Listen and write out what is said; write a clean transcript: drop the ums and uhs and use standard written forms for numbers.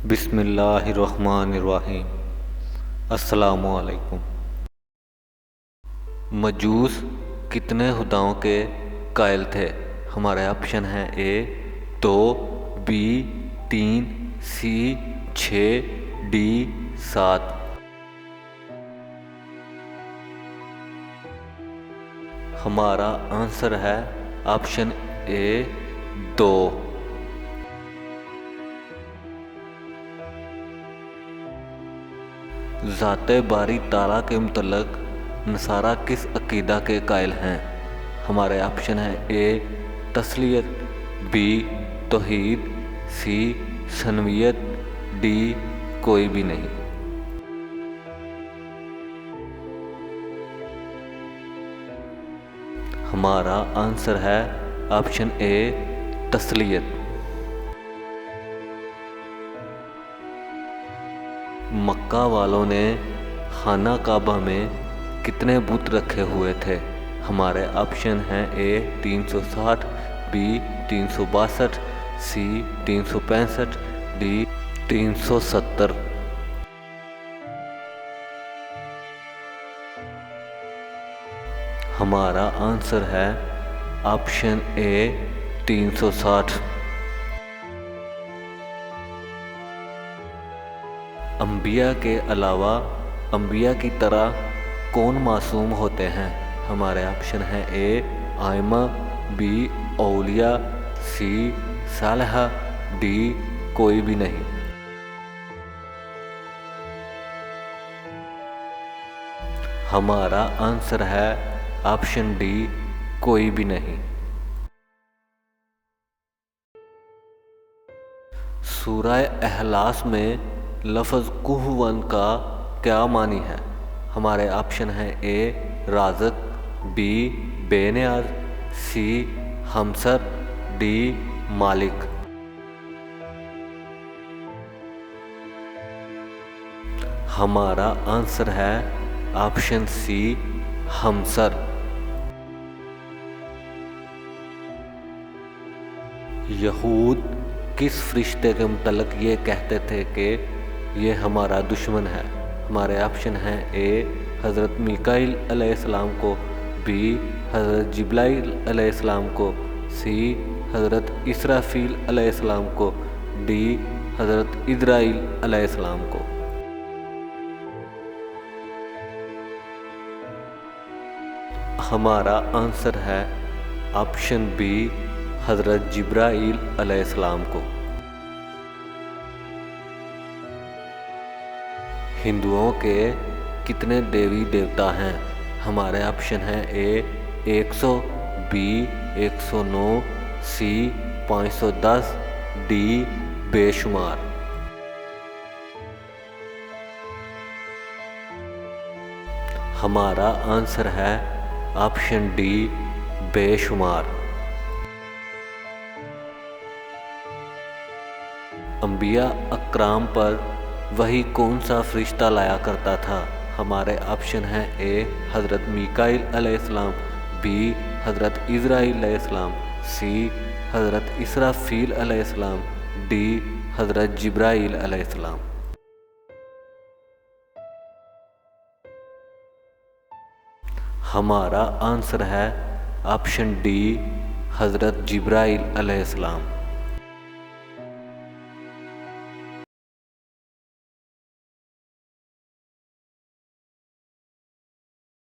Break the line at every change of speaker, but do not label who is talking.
बिस्मिल्लाहिर्रहमानिर्रहीम। अस्सलामुअलैकुम। मजूस कितने खुदाओं के कायल थे? हमारे ऑप्शन हैं ए 2, बी 3, सी 6, डी 7। हमारा आंसर है ऑप्शन ए 2। ज़ाते बारी ताला के मुतल्लक नसारा किस अकीदा के कायल हैं? हमारे ऑप्शन हैं ए तस्लीयत, बी तौहीद, सी सनवियत, डी कोई भी नहीं। हमारा आंसर है ऑप्शन ए तस्लीयत। मक्का वालों ने खाना काबा में कितने बुत रखे हुए थे? हमारे ऑप्शन हैं ए 360, बी 362, सी 365, डी 370। हमारा आंसर है ऑप्शन ए 360। अंबिया के अलावा अंबिया की तरह कौन मासूम होते हैं? हमारे ऑप्शन हैं ए आयमा, बी औलिया, सी सालहा, डी कोई भी नहीं। हमारा आंसर है ऑप्शन डी कोई भी नहीं। सूरह अहलास में लफ्ज़ कुहवन का क्या मानी है? हमारे ऑप्शन हैं ए राज़क, बी बेनियाज, सी हमसर, डी मालिक। हमारा आंसर है ऑप्शन सी हमसर। यहूद किस फरिश्ते के मुतल्लक ये कहते थे कि ये हमारा दुश्मन है? हमारे ऑप्शन हैं ए हज़रत मीकाईल अलैहिस्सलाम को, बी हज़रत जिब्राईल अलैहिस्सलाम को, सी हज़रत इसराफील अलैहिस्सलाम को, डी हज़रत इज़राईल अलैहिस्सलाम को। हमारा आंसर है ऑप्शन बी हज़रत जिब्राईल अलैहिस्सलाम को। हिंदुओं के कितने देवी देवता हैं? हमारे ऑप्शन हैं ए 100, बी 109, सी 510, डी बेशुमार। हमारा आंसर है ऑप्शन डी बेशुमार। अंबिया अकराम पर वही कौन सा फरिश्ता लाया करता था? हमारे ऑप्शन हैं ए हज़रत मीकाईल अलैहिस्सलाम, बी हज़रत इज़राईल अलैहिस्सलाम, सी हज़रत इसराफील अलैहिस्सलाम, डी हज़रत जिब्राईल अलैहिस्सलाम। हमारा आंसर है ऑप्शन डी हज़रत जिब्राईल अलैहिस्सलाम।